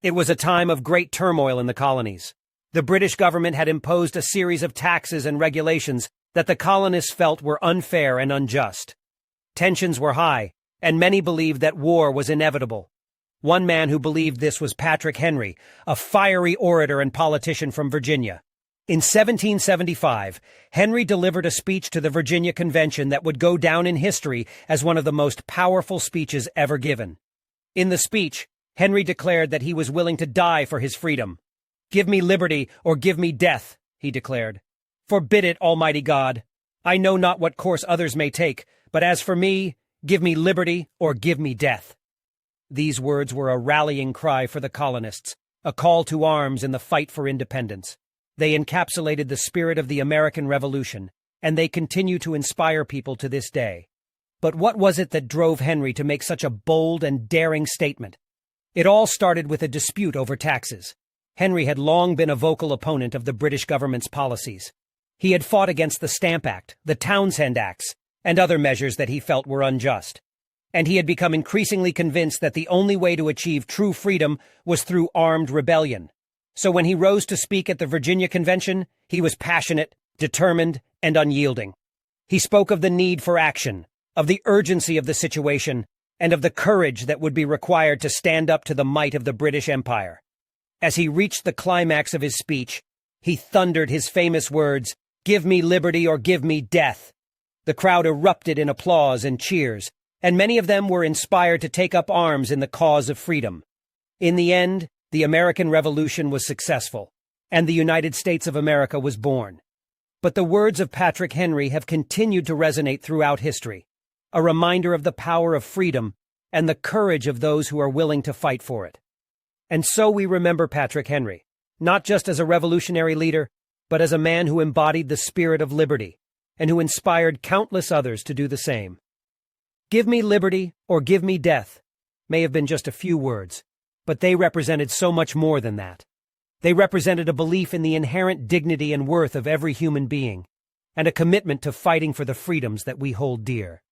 It was a time of great turmoil in the colonies. The British government had imposed a series of taxes and regulations that the colonists felt were unfair and unjust. Tensions were high, and many believed that war was inevitable. One man who believed this was Patrick Henry, a fiery orator and politician from Virginia. In 1775, Henry delivered a speech to the Virginia Convention that would go down in history as one of the most powerful speeches ever given. In the speech, Henry declared that he was willing to die for his freedom. "Give me liberty or give me death," he declared. "Forbid it, Almighty God. I know not what course others may take, but as for me, give me liberty or give me death." These words were a rallying cry for the colonists, a call to arms in the fight for independence. They encapsulated the spirit of the American Revolution, and they continue to inspire people to this day. But what was it that drove Henry to make such a bold and daring statement? It all started with a dispute over taxes. Henry had long been a vocal opponent of the British government's policies. He had fought against the Stamp Act, the Townshend Acts, and other measures that he felt were unjust. And he had become increasingly convinced that the only way to achieve true freedom was through armed rebellion. So when he rose to speak at the Virginia Convention, he was passionate, determined, and unyielding. He spoke of the need for action, of the urgency of the situation, and of the courage that would be required to stand up to the might of the British Empire. As he reached the climax of his speech, he thundered his famous words, "Give me liberty or give me death." The crowd erupted in applause and cheers, and many of them were inspired to take up arms in the cause of freedom. In the end, the American Revolution was successful, and the United States of America was born. But the words of Patrick Henry have continued to resonate throughout history, a reminder of the power of freedom and the courage of those who are willing to fight for it. And so we remember Patrick Henry, not just as a revolutionary leader, but as a man who embodied the spirit of liberty and who inspired countless others to do the same. "Give me liberty or give me death" may have been just a few words, but they represented so much more than that. They represented a belief in the inherent dignity and worth of every human being, and a commitment to fighting for the freedoms that we hold dear.